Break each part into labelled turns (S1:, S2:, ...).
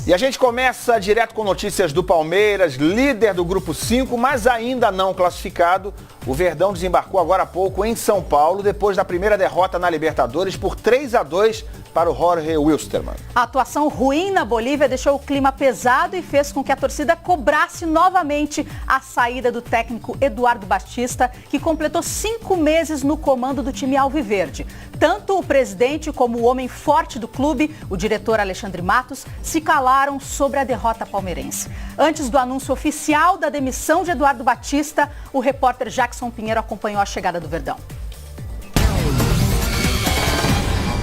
S1: E a gente começa direto com notícias do Palmeiras, líder do Grupo 5, mas ainda não classificado. O Verdão desembarcou agora há pouco em São Paulo, depois da primeira derrota na Libertadores por 3-2 para o Jorge Wilstermann.
S2: A atuação ruim na Bolívia deixou o clima pesado e fez com que a torcida cobrasse novamente a saída do técnico Eduardo Batista, que completou 5 meses no comando do time alviverde. Tanto o presidente como o homem forte do clube, o diretor Alexandre Matos, se calaram sobre a derrota palmeirense. Antes do anúncio oficial da demissão de Eduardo Batista, o repórter Jackson Pinheiro acompanhou a chegada do Verdão.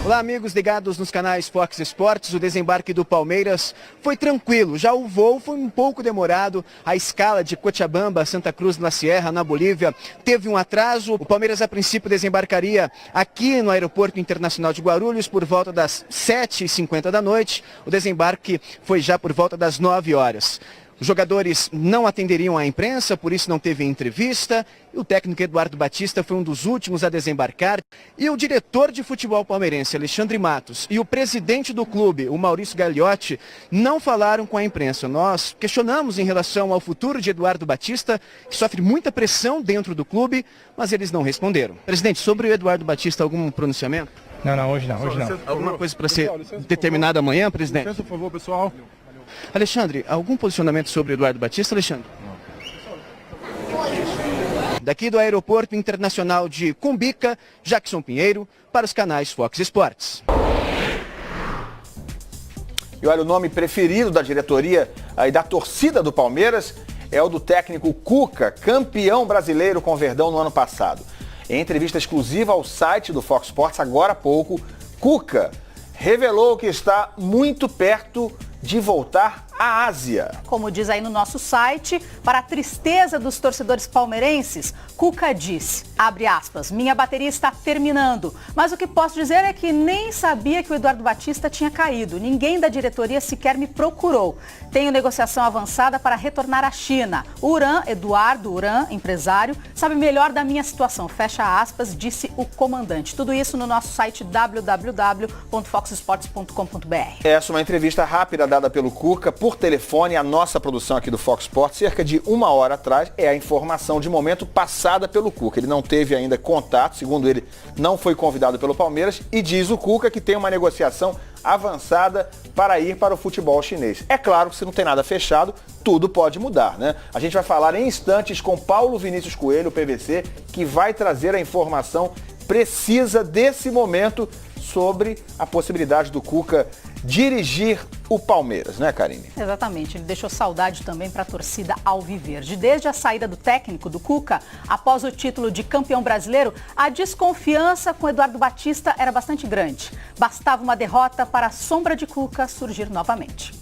S3: Olá, amigos ligados nos canais Fox Sports. O desembarque do Palmeiras foi tranquilo. Já o voo foi um pouco demorado. A escala de Cochabamba a Santa Cruz la Sierra, na Bolívia, teve um atraso. O Palmeiras, a princípio, desembarcaria aqui no Aeroporto Internacional de Guarulhos por volta das 7h50 da noite. O desembarque foi já por volta das 9 horas. Os jogadores não atenderiam à imprensa, por isso não teve entrevista. E o técnico Eduardo Batista foi um dos últimos a desembarcar. E o diretor de futebol palmeirense, Alexandre Matos, e o presidente do clube, o Maurício Gagliotti, não falaram com a imprensa. Nós questionamos em relação ao futuro de Eduardo Batista, que sofre muita pressão dentro do clube, mas eles não responderam. Presidente, sobre o Eduardo Batista, algum pronunciamento?
S4: Não, hoje não.
S3: Alguma coisa para ser determinada amanhã, presidente?
S4: Por favor, pessoal.
S3: Alexandre, algum posicionamento sobre Eduardo Batista, Alexandre? Daqui do Aeroporto Internacional de Cumbica, Jackson Pinheiro, para os canais Fox Sports.
S1: E olha, o nome preferido da diretoria e da torcida do Palmeiras é o do técnico Cuca, campeão brasileiro com o Verdão no ano passado. Em entrevista exclusiva ao site do Fox Sports, agora há pouco, Cuca revelou que está muito perto de voltar à Ásia.
S2: Como diz aí no nosso site, para a tristeza dos torcedores palmeirenses, Cuca disse, abre aspas, minha bateria está terminando. Mas o que posso dizer é que nem sabia que o Eduardo Batista tinha caído. Ninguém da diretoria sequer me procurou. Tenho negociação avançada para retornar à China. Eduardo Uran, empresário, sabe melhor da minha situação. Fecha aspas, disse o comandante. Tudo isso no nosso site www.foxsports.com.br.
S1: Essa é uma entrevista rápida dada pelo Cuca por telefone. A nossa produção aqui do Fox Sports, cerca de 1 hora atrás, é a informação de momento passada pelo Cuca. Ele não teve ainda contato, segundo ele, não foi convidado pelo Palmeiras e diz o Cuca que tem uma negociação avançada para ir para o futebol chinês. É claro que se não tem nada fechado, tudo pode mudar, né? A gente vai falar em instantes com Paulo Vinícius Coelho, o PVC, que vai trazer a informação precisa desse momento sobre a possibilidade do Cuca dirigir o Palmeiras, né, Karine?
S2: Exatamente, ele deixou saudade também para a torcida alviverde. Desde a saída do técnico, do Cuca, após o título de campeão brasileiro, a desconfiança com Eduardo Batista era bastante grande. Bastava uma derrota para a sombra de Cuca surgir novamente.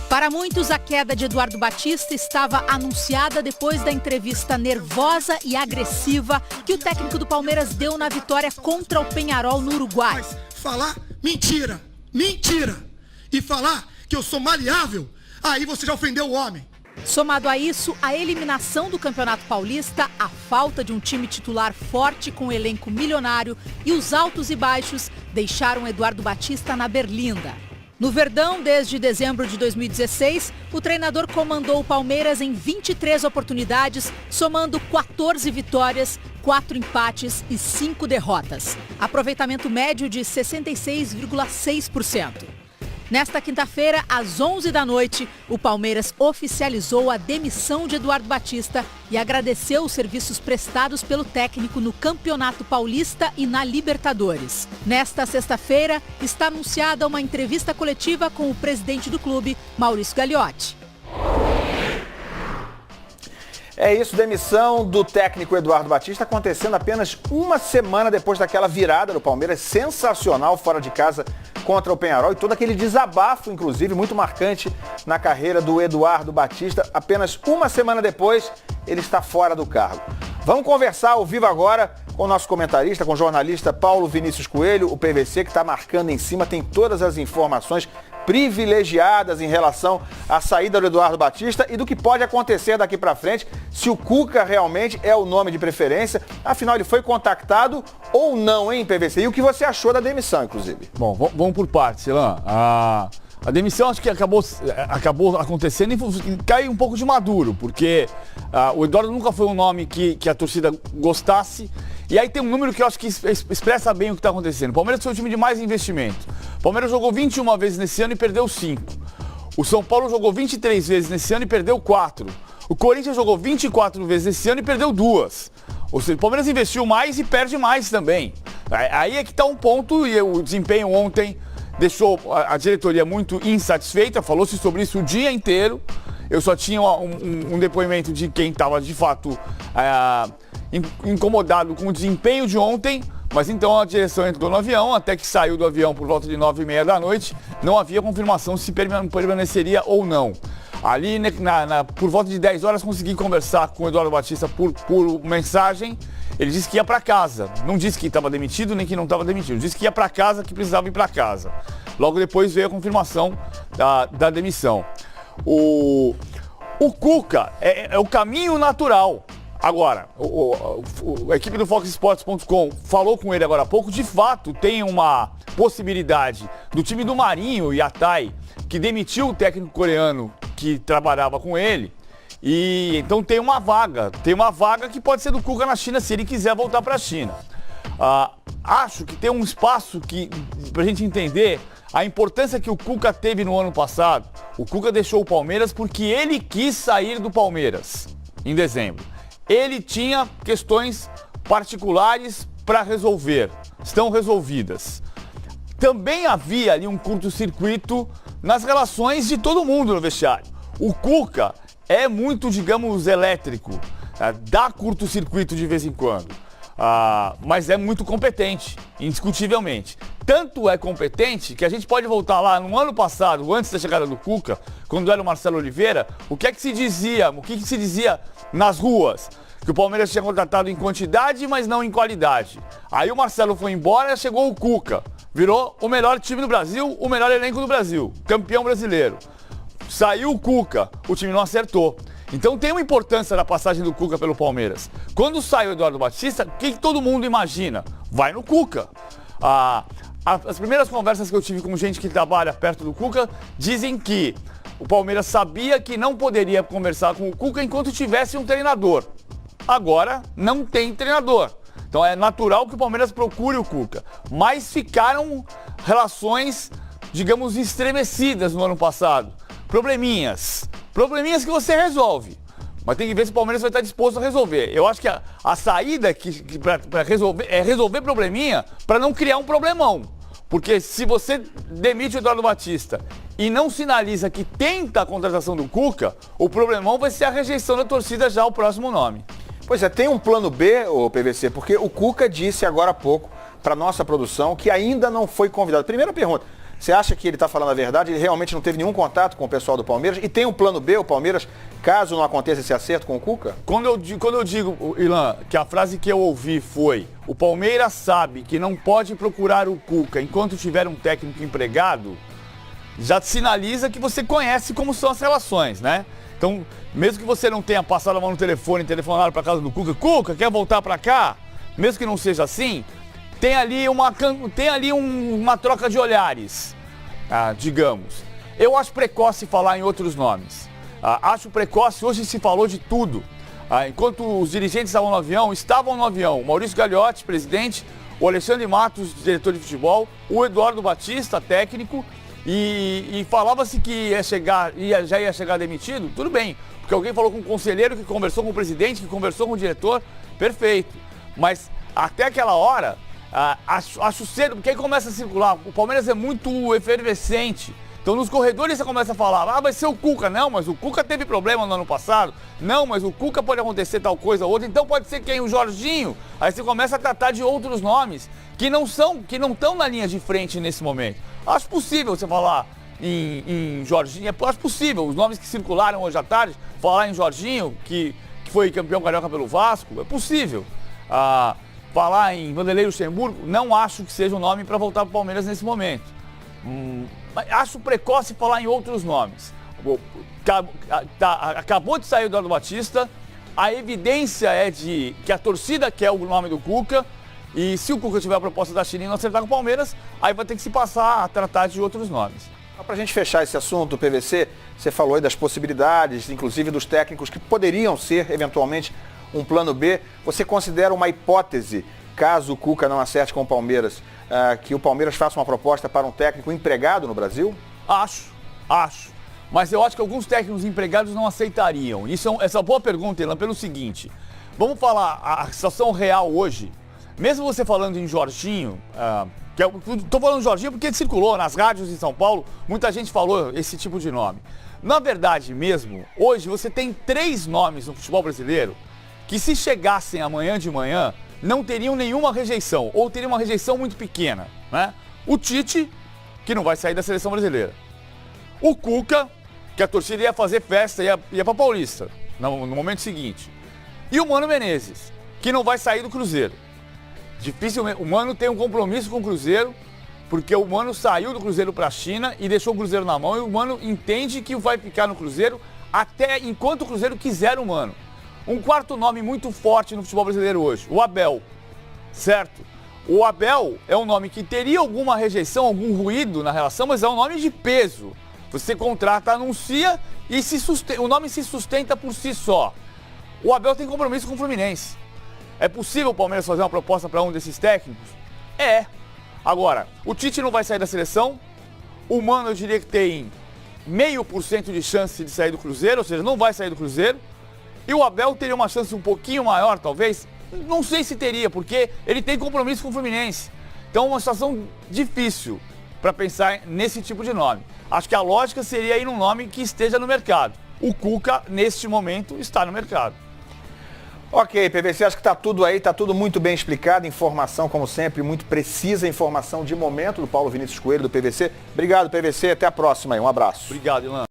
S2: Para muitos, a queda de Eduardo Batista estava anunciada depois da entrevista nervosa e agressiva que o técnico do Palmeiras deu na vitória contra o Peñarol no Uruguai.
S5: Mas falar mentira, e falar que eu sou maleável, aí você já ofendeu o homem.
S2: Somado a isso, a eliminação do Campeonato Paulista, a falta de um time titular forte com elenco milionário e os altos e baixos deixaram Eduardo Batista na berlinda. No Verdão, desde dezembro de 2016, o treinador comandou o Palmeiras em 23 oportunidades, somando 14 vitórias, 4 empates e 5 derrotas. Aproveitamento médio de 66,6%. Nesta quinta-feira, às 11 da noite, o Palmeiras oficializou a demissão de Eduardo Batista e agradeceu os serviços prestados pelo técnico no Campeonato Paulista e na Libertadores. Nesta sexta-feira, está anunciada uma entrevista coletiva com o presidente do clube, Maurício Gagliotti.
S1: É isso, demissão do técnico Eduardo Batista acontecendo apenas uma semana depois daquela virada do Palmeiras sensacional fora de casa contra o Peñarol e todo aquele desabafo, inclusive, muito marcante na carreira do Eduardo Batista. Apenas uma semana depois, ele está fora do cargo. Vamos conversar ao vivo agora com o nosso comentarista, com o jornalista Paulo Vinícius Coelho, o PVC, que está marcando em cima, tem todas as informações privilegiadas em relação à saída do Eduardo Batista e do que pode acontecer daqui para frente, se o Cuca realmente é o nome de preferência. Afinal, ele foi contactado ou não, hein, PVC? E o que você achou da demissão, inclusive?
S4: Bom, vamos por partes, Elan. A demissão acho que acabou acontecendo e caiu um pouco de maduro, porque o Eduardo nunca foi um nome que a torcida gostasse. E aí tem um número que eu acho que expressa bem o que está acontecendo. O Palmeiras foi o time de mais investimento. O Palmeiras jogou 21 vezes nesse ano e perdeu 5. O São Paulo jogou 23 vezes nesse ano e perdeu 4. O Corinthians jogou 24 vezes nesse ano e perdeu 2. Ou seja, o Palmeiras investiu mais e perde mais também. Aí é que está um ponto, e o desempenho ontem deixou a diretoria muito insatisfeita, falou-se sobre isso o dia inteiro. Eu só tinha um depoimento de quem estava de fato incomodado com o desempenho de ontem, mas então a direção entrou no avião, até que saiu do avião por volta de 9h30 da noite, não havia confirmação se permaneceria ou não. Ali, por volta de 10 horas, consegui conversar com o Eduardo Batista por mensagem. Ele disse que ia para casa, não disse que estava demitido nem que não estava demitido, disse que ia para casa, que precisava ir para casa. Logo depois veio a confirmação da demissão. O Cuca é o caminho natural. Agora, a equipe do FoxSports.com falou com ele agora há pouco, de fato tem uma possibilidade do time do Marinho, Yatai, que demitiu o técnico coreano que trabalhava com ele, e então tem uma vaga que pode ser do Cuca na China, se ele quiser voltar para a China. Acho que tem um espaço para a gente entender a importância que o Cuca teve no ano passado. O Cuca deixou o Palmeiras porque ele quis sair do Palmeiras em dezembro. Ele tinha questões particulares para resolver, estão resolvidas. Também havia ali um curto-circuito nas relações de todo mundo no vestiário. O Cuca é muito, digamos, elétrico, dá curto-circuito de vez em quando, mas é muito competente, indiscutivelmente. Tanto é competente que a gente pode voltar lá no ano passado, antes da chegada do Cuca, quando era o Marcelo Oliveira, o que se dizia nas ruas? Que o Palmeiras tinha contratado em quantidade, mas não em qualidade. Aí o Marcelo foi embora e chegou o Cuca. Virou o melhor time do Brasil, o melhor elenco do Brasil, campeão brasileiro. Saiu o Cuca, o time não acertou. Então tem uma importância da passagem do Cuca pelo Palmeiras. Quando sai o Eduardo Batista, o que todo mundo imagina? Vai no Cuca. As primeiras conversas que eu tive com gente que trabalha perto do Cuca dizem que o Palmeiras sabia que não poderia conversar com o Cuca enquanto tivesse um treinador. Agora não tem treinador. Então é natural que o Palmeiras procure o Cuca. Mas ficaram relações, digamos, estremecidas no ano passado. Probleminhas que você resolve. Mas tem que ver se o Palmeiras vai estar disposto a resolver. Eu acho que a saída para resolver é resolver probleminha para não criar um problemão. Porque se você demite o Eduardo Batista e não sinaliza que tenta a contratação do Cuca, o problemão vai ser a rejeição da torcida já ao próximo nome.
S1: Pois é, tem um plano B, ô PVC, porque o Cuca disse agora há pouco para nossa produção que ainda não foi convidado. Primeira pergunta, você acha que ele está falando a verdade? Ele realmente não teve nenhum contato com o pessoal do Palmeiras? E tem um plano B, o Palmeiras, caso não aconteça esse acerto com o Cuca?
S4: Quando eu digo, Ilan, que a frase que eu ouvi foi: o Palmeiras sabe que não pode procurar o Cuca enquanto tiver um técnico empregado, já sinaliza que você conhece como são as relações, né? Então, mesmo que você não tenha passado a mão no telefone, telefonado para casa do Cuca, Cuca, quer voltar para cá? Mesmo que não seja assim, tem ali uma troca de olhares, digamos. Eu acho precoce falar em outros nomes. Acho precoce, hoje se falou de tudo. Enquanto os dirigentes estavam no avião, o Maurício Gagliotti, presidente, o Alexandre Matos, diretor de futebol, o Eduardo Batista, técnico, e falava-se que já ia chegar demitido, tudo bem, porque alguém falou com o conselheiro, que conversou com o presidente, que conversou com o diretor, perfeito. Mas até aquela hora, acho cedo, porque aí começa a circular, o Palmeiras é muito efervescente. Então nos corredores você começa a falar, vai ser o Cuca. Não, mas o Cuca teve problema no ano passado. Não, mas o Cuca pode acontecer tal coisa ou outra. Então pode ser quem? O Jorginho. Aí você começa a tratar de outros nomes que não estão na linha de frente nesse momento. Acho possível você falar em Jorginho, acho possível. Os nomes que circularam hoje à tarde, falar em Jorginho, que foi campeão carioca pelo Vasco, é possível. Falar em Vanderlei Luxemburgo, não acho que seja um nome para voltar para o Palmeiras nesse momento. Acho precoce falar em outros nomes. Acabou de sair o Eduardo Batista, a evidência é de que a torcida quer o nome do Cuca, e se o Cuca tiver a proposta da China e não acertar com o Palmeiras, aí vai ter que se passar a tratar de outros nomes.
S1: Para a gente fechar esse assunto, PVC, você falou aí das possibilidades, inclusive dos técnicos que poderiam ser, eventualmente, um plano B. Você considera uma hipótese, caso o Cuca não acerte com o Palmeiras, que o Palmeiras faça uma proposta para um técnico empregado no Brasil?
S4: Acho. Mas eu acho que alguns técnicos empregados não aceitariam. Essa é uma boa pergunta, Elan, pelo seguinte. Vamos falar a situação real hoje. Mesmo você falando em Jorginho, estou falando Jorginho porque ele circulou nas rádios em São Paulo, muita gente falou esse tipo de nome. Na verdade mesmo, hoje você tem 3 nomes no futebol brasileiro que se chegassem amanhã de manhã, não teriam nenhuma rejeição, ou teriam uma rejeição muito pequena, né? O Tite, que não vai sair da seleção brasileira. O Cuca, que a torcida ia fazer festa, ia para Paulista, no momento seguinte. E o Mano Menezes, que não vai sair do Cruzeiro. Dificilmente, o Mano tem um compromisso com o Cruzeiro, porque o Mano saiu do Cruzeiro para a China e deixou o Cruzeiro na mão, e o Mano entende que vai ficar no Cruzeiro até enquanto o Cruzeiro quiser o Mano. Um quarto nome muito forte no futebol brasileiro hoje, o Abel, certo? O Abel é um nome que teria alguma rejeição, algum ruído na relação, mas é um nome de peso. Você contrata, anuncia e o nome se sustenta por si só. O Abel tem compromisso com o Fluminense. É possível o Palmeiras fazer uma proposta para um desses técnicos? É. Agora, o Tite não vai sair da seleção. O Mano, eu diria que tem 0,5% de chance de sair do Cruzeiro, ou seja, não vai sair do Cruzeiro. E o Abel teria uma chance um pouquinho maior, talvez. Não sei se teria, porque ele tem compromisso com o Fluminense. Então, é uma situação difícil para pensar nesse tipo de nome. Acho que a lógica seria ir num nome que esteja no mercado. O Cuca, neste momento, está no mercado.
S1: Ok, PVC, acho que está tudo aí, está tudo muito bem explicado, informação, como sempre, muito precisa, informação de momento do Paulo Vinícius Coelho, do PVC. Obrigado, PVC, até a próxima aí, um abraço.
S4: Obrigado, Ilan.